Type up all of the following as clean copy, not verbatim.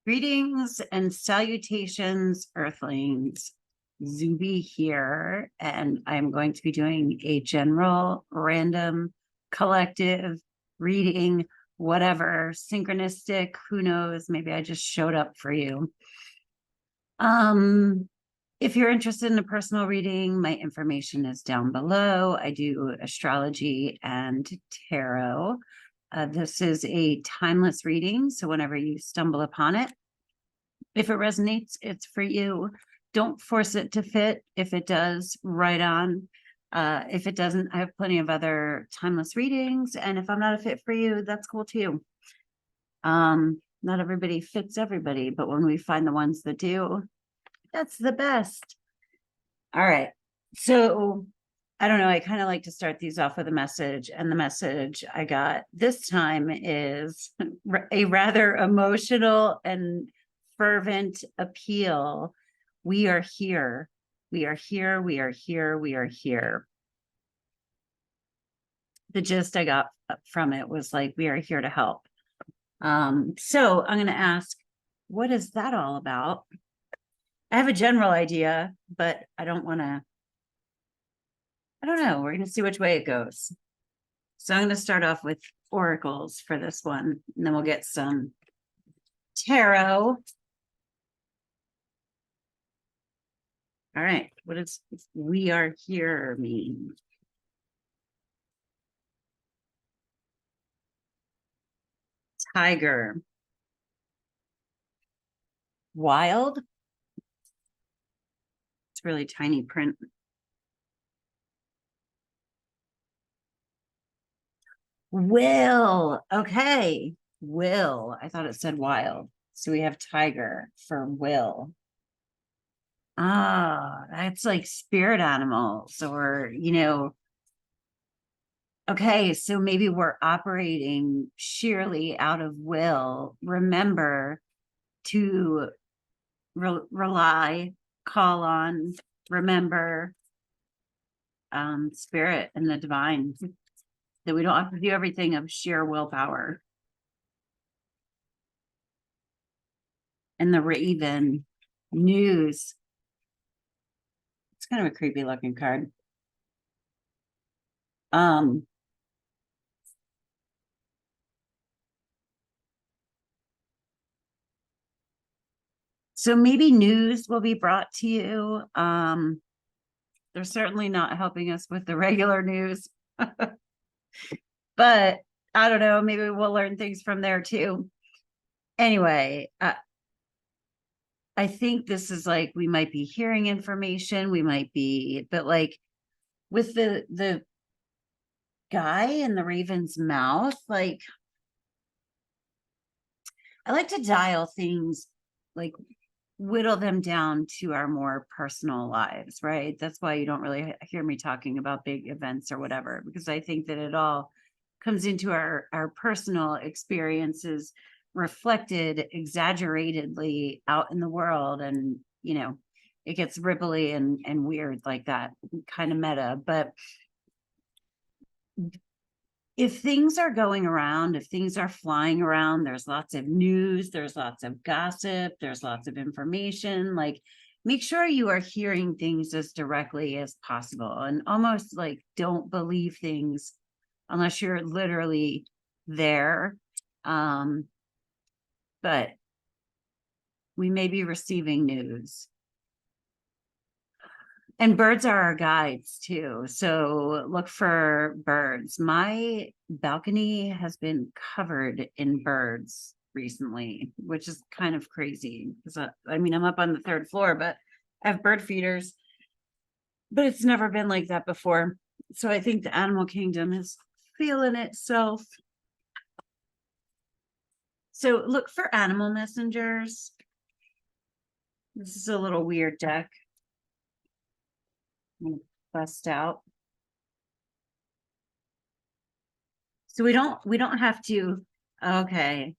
Greetings and salutations, Earthlings. Zube here, and I'm going to be doing a general, random, collective reading, whatever, synchronistic, who knows, maybe I just showed up for you. If you're interested in a personal reading, my information is down below. I do astrology and tarot. This is a timeless reading, so whenever you stumble upon it, if it resonates, it's for you. Don't force it to fit. If it does, right on. If it doesn't, I have plenty of other timeless readings, and if I'm not a fit for you, that's cool too. Not everybody fits everybody, but when we find the ones that do, that's the best. All right, so I don't know, I kind of like to start these off with a message, and the message I got this time is a rather emotional and fervent appeal. We are here. We are here. We are here. We are here. The gist I got from it was like, we are here to help. So I'm going to ask, what is that all about? I have a general idea, but I don't know. We're going to see which way it goes. So I'm going to start off with oracles for this one, and then we'll get some tarot. All right, what does we are here mean? Tiger. Wild. It's really tiny print. Will. Okay. Will. I thought it said wild. So we have tiger for will. Ah, that's like spirit animals, or, okay, so maybe we're operating sheerly out of will. Remember to rely, call on, remember spirit and the divine, that we don't have to do everything of sheer willpower. And the raven, news. It's kind of a creepy looking card. So maybe news will be brought to you. They're certainly not helping us with the regular news. But I don't know, maybe we'll learn things from there too. Anyway, I think this is like, we might be hearing information, but like with the guy in the raven's mouth, like, I like to dial things, like whittle them down to our more personal lives, right? That's why you don't really hear me talking about big events or whatever, because I think that it all comes into our personal experiences, reflected exaggeratedly out in the world, and it gets ripply and weird like that, kind of meta. But if things are going around, if things are flying around, there's lots of news, there's lots of gossip, there's lots of information, like, make sure you are hearing things as directly as possible, and almost like don't believe things unless you're literally there. But we may be receiving news. And birds are our guides too. So look for birds. My balcony has been covered in birds recently, which is kind of crazy. Because I mean, I'm up on the 3rd floor, but I have bird feeders. But it's never been like that before. So I think the animal kingdom is feeling itself. So look for animal messengers. This is a little weird deck. I'm gonna bust out. So we don't have to, okay.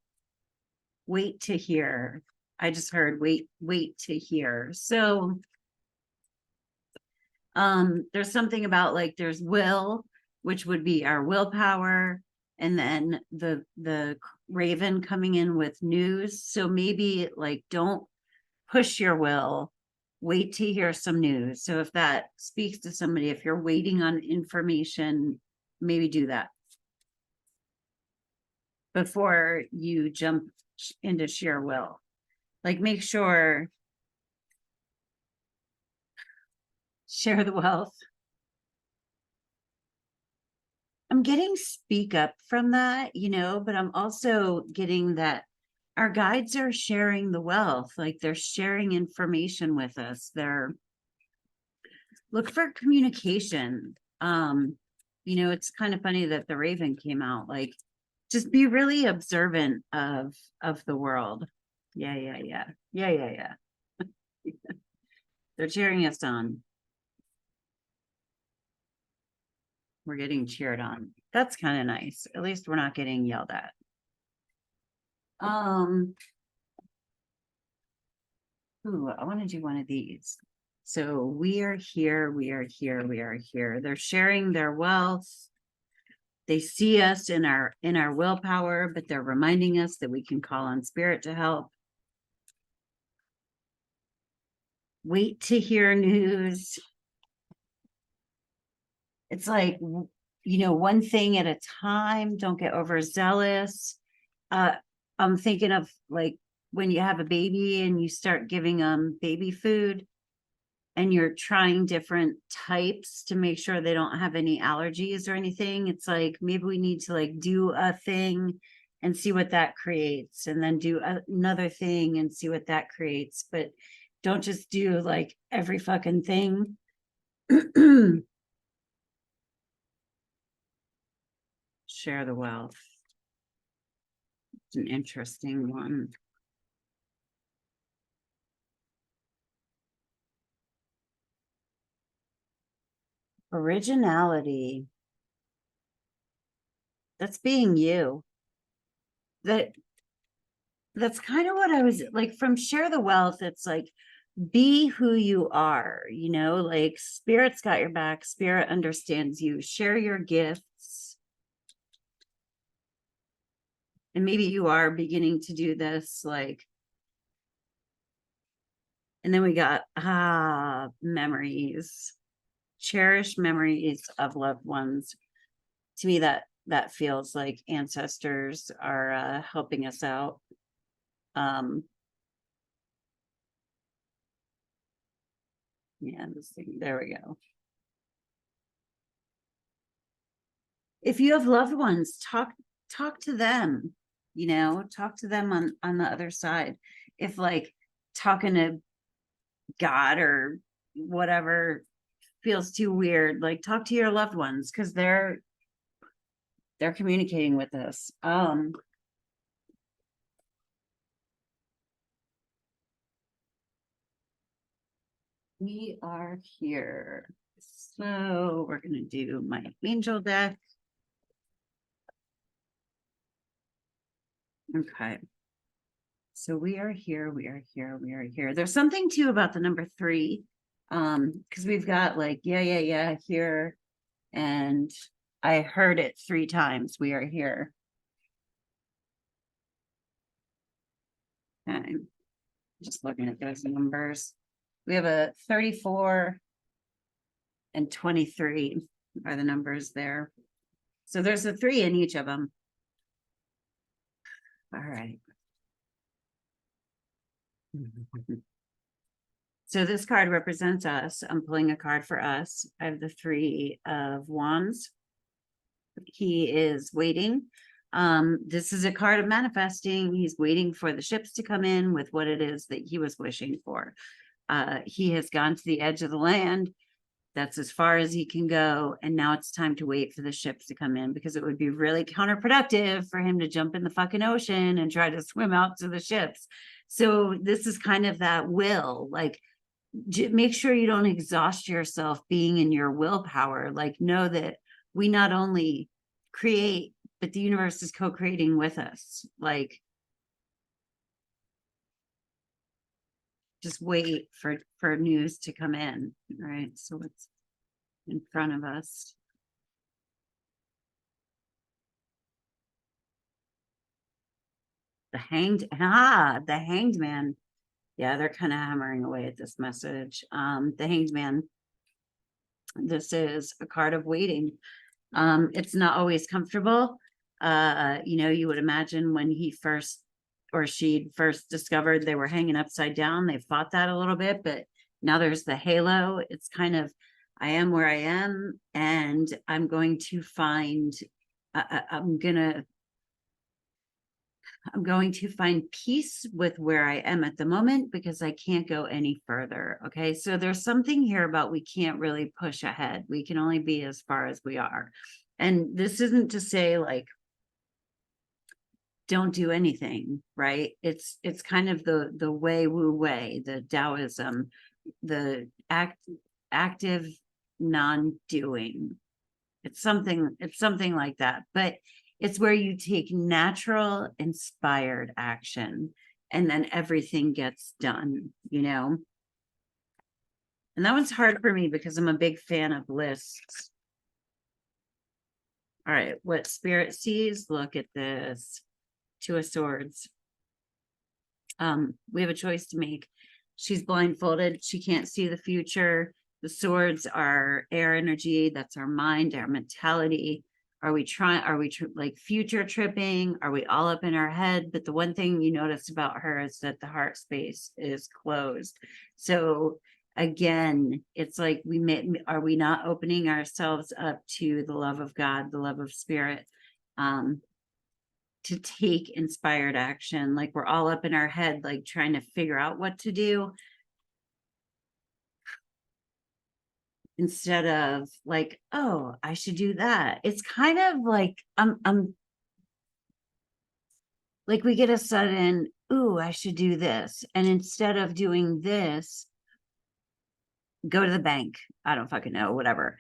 Wait to hear. I just heard wait to hear. So there's something about, like, there's will, which would be our willpower. and then the raven coming in with news. So maybe like don't push your will, wait to hear some news. So if that speaks to somebody, if you're waiting on information, maybe do that before you jump into sheer will. Like make sure, share the wealth. I'm getting speak up from that, but I'm also getting that our guides are sharing the wealth, like they're sharing information with us. They're look for communication. It's kind of funny that the raven came out, like just be really observant of the world. Yeah. They're cheering us on. We're getting cheered on. That's kind of nice. At least we're not getting yelled at. Ooh, I want to do one of these. So we are here, we are here, we are here. They're sharing their wealth. They see us in our willpower, but they're reminding us that we can call on spirit to help. Wait to hear news. It's like, one thing at a time. Don't get overzealous. I'm thinking of like when you have a baby and you start giving them baby food and you're trying different types to make sure they don't have any allergies or anything. It's like maybe we need to like do a thing and see what that creates, and then do another thing and see what that creates. But don't just do like every fucking thing. Share the wealth. It's an interesting one. Originality. That's being you. That's kind of what I was like from share the wealth. It's like be who you are, like spirit's got your back, spirit understands you. Share your gifts. And maybe you are beginning to do this, like, and then we got memories. Cherish memories of loved ones. To me, that feels like ancestors are helping us out. Yeah, this thing, there we go. If you have loved ones, talk to them, talk to them on the other side. If like talking to God or whatever feels too weird, like talk to your loved ones, because they're communicating with us. We are here. So we're going to do my angel deck. Okay. So we are here, we are here, we are here. There's something too about the number 3. Because we've got like, yeah, here. And I heard it 3 times. We are here. Okay. Just looking at those numbers. We have a 34 and 23 are the numbers there. So there's a 3 in each of them. All right. So this card represents us. I'm pulling a card for us. I have the 3 of Wands. He is waiting. This is a card of manifesting. He's waiting for the ships to come in with what it is that he was wishing for. He has gone to the edge of the land. That's as far as he can go. And now it's time to wait for the ships to come in, because it would be really counterproductive for him to jump in the fucking ocean and try to swim out to the ships. So this is kind of that will, like, make sure you don't exhaust yourself being in your willpower. Like, know that we not only create, but the universe is co-creating with us. Like, just wait for news to come in. Right. So what's in front of us? the hanged man. Yeah, they're kind of hammering away at this message. The hanged man. This is a card of waiting. It's not always comfortable. You would imagine when he first or she first discovered they were hanging upside down, they fought that a little bit, but now there's the halo. It's kind of, I am where I am, and I'm going to find, I'm going to find peace with where I am at the moment because I can't go any further. Okay. So there's something here about we can't really push ahead. We can only be as far as we are. And this isn't to say like, don't do anything, right? It's kind of the way wu way, the Taoism, the active non-doing. It's something like that. But it's where you take natural, inspired action and then everything gets done, And that one's hard for me because I'm a big fan of lists. All right, what Spirit sees, look at this. Two of Swords. We have a choice to make. She's blindfolded. She can't see the future. The swords are air energy. That's our mind, our mentality. Are we like future tripping? Are we all up in our head? But the one thing you notice about her is that the heart space is closed. So again, it's like are we not opening ourselves up to the love of God, the love of Spirit, to take inspired action? Like we're all up in our head, like trying to figure out what to do, instead of like, oh, I should do that. It's kind of like I'm like we get a sudden, ooh, I should do this. And instead of doing this, go to the bank. I don't fucking know, whatever.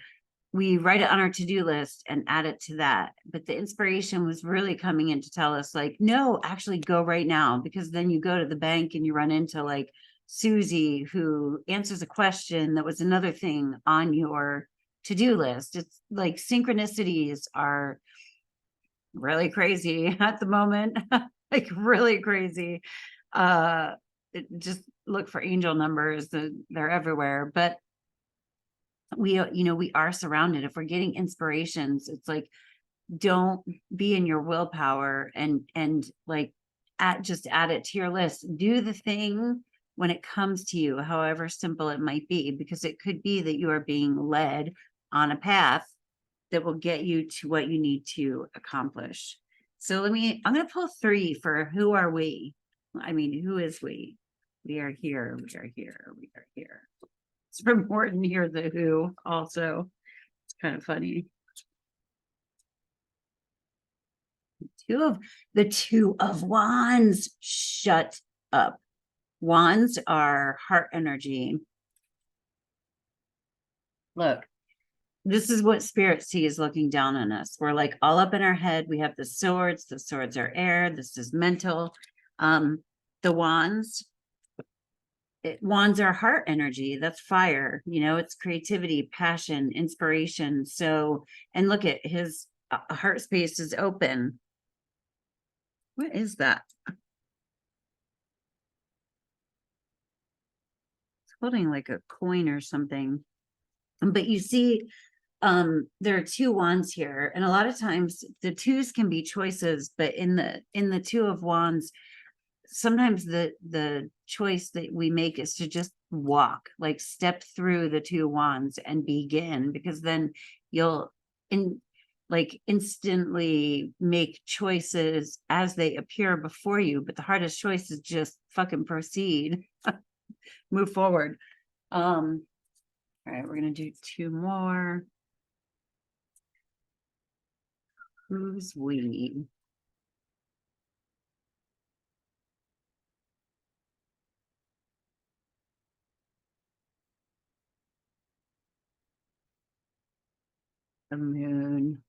We write it on our to-do list and add it to that. But the inspiration was really coming in to tell us like, no, actually go right now, because then you go to the bank and you run into like Susie, who answers a question that was another thing on your to-do list. It's like synchronicities are really crazy at the moment, like really crazy. Just look for angel numbers. They're everywhere. But we are surrounded. If we're getting inspirations, it's like, don't be in your willpower and like just add it to your list. Do the thing when it comes to you, however simple it might be, because it could be that you are being led on a path that will get you to what you need to accomplish. So I'm going to pull 3 for who are we? I mean, who is we? We are here. We are here. We are here. It's from Boerne here, the who also. It's kind of funny. The two of wands. Shut up. Wands are heart energy. Look, this is what Spirit sees looking down on us. We're like all up in our head. We have the swords. The swords are air. This is mental. The wands. Wands are heart energy. That's fire. It's creativity, passion, inspiration. So, and look at his heart space is open. What is that? It's holding like a coin or something. But you see, there are 2 wands here, and a lot of times the 2s can be choices, but in the 2 of wands, sometimes the choice that we make is to just walk, like step through the 2 wands and begin, because then you'll instantly make choices as they appear before you. But the hardest choice is just fucking proceed. Move forward. All right, we're gonna do 2 more. Who's we? The moon.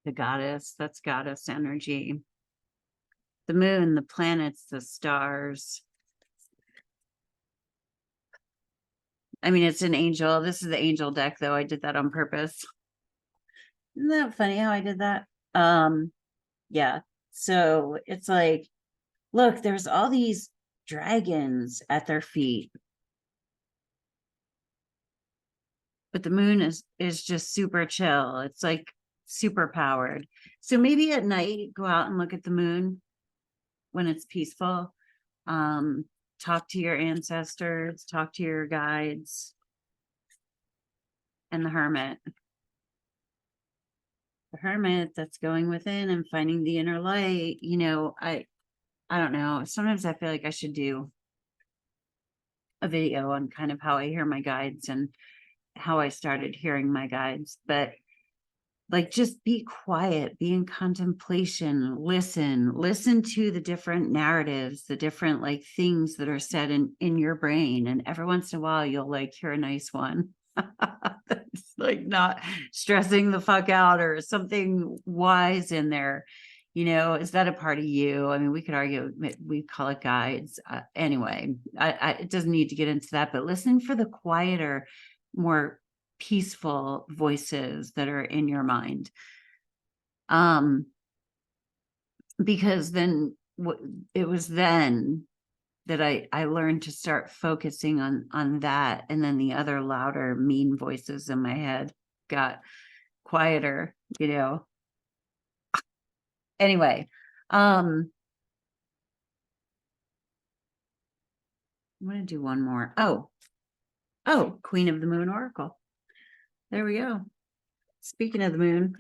The goddess. That's goddess energy. The moon, the planets, the stars. I mean, it's an angel. This is the angel deck, though. I did that on purpose. Isn't that funny how I did that? Yeah. So it's like, look, there's all these dragons at their feet. But the moon is just super chill. It's like super powered. So maybe at night, go out and look at the moon when it's peaceful. Um, talk to your ancestors, talk to your guides, and the hermit. The hermit that's going within and finding the inner light. You know, I don't know. Sometimes I feel like I should do a video on kind of how I hear my guides and how I started hearing my guides, but like just be quiet, be in contemplation, listen to the different narratives, the different like things that are said in your brain, and every once in a while you'll like hear a nice one. It's like not stressing the fuck out or something wise in there. You know, is that a part of you? I mean, we could argue, we call it guides. Anyway, it doesn't need to get into that, but listen for the quieter, more peaceful voices that are in your mind. Because then it was then that I learned to start focusing on that, and then the other louder mean voices in my head got quieter, you know. Anyway, I'm going to do one more. Oh, Queen of the Moon Oracle. There we go. Speaking of the moon,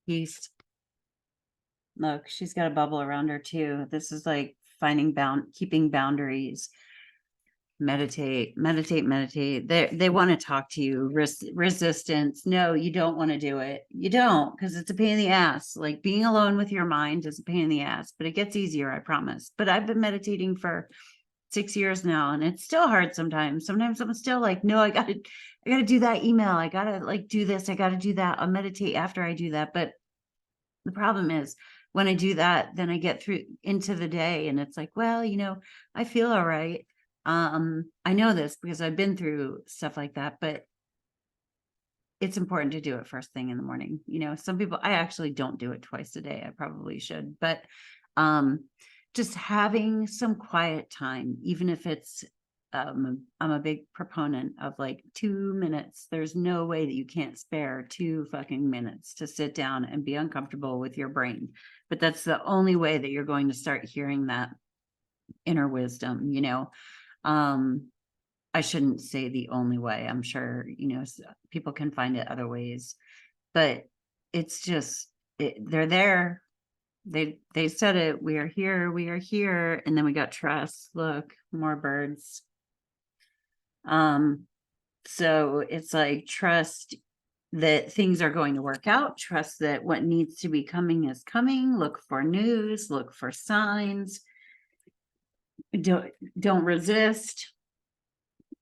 East. Look, she's got a bubble around her too. This is like keeping boundaries. Meditate. They want to talk to you. Resistance. No, you don't want to do it. You don't, because it's a pain in the ass. Like being alone with your mind is a pain in the ass, but it gets easier, I promise. But I've been meditating for 6 years now, and it's still hard sometimes. Sometimes I'm still like, no, I gotta do that email. I gotta like do this. I gotta do that. I'll meditate after I do that. But the problem is when I do that, then I get through into the day and it's like, well, you know, I feel all right. I know this because I've been through stuff like that, but it's important to do it first thing in the morning. You know, some people, I actually don't do it twice a day. I probably should, but just having some quiet time, even if it's I'm a big proponent of like 2 minutes. There's no way that you can't spare 2 fucking minutes to sit down and be uncomfortable with your brain. But that's the only way that you're going to start hearing that inner wisdom, you know. I shouldn't say the only way. I'm sure, you know, people can find it other ways, but it's just they're there. They said it. We are here. We are here. And then we got trust. Look, more birds. So it's like trust that things are going to work out, trust that what needs to be coming is coming, look for news, look for signs, don't resist,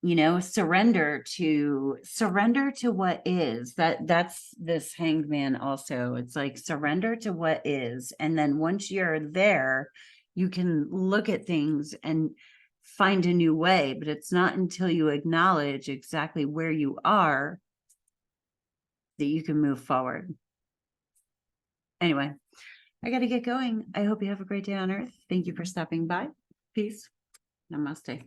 you know, surrender to what is. That's this Hanged Man also. It's like surrender to what is, and then once you're there, you can look at things and find a new way. But it's not until you acknowledge exactly where you are that you can move forward. Anyway, I got to get going. I hope you have a great day on Earth. Thank you for stopping by. Peace. Namaste.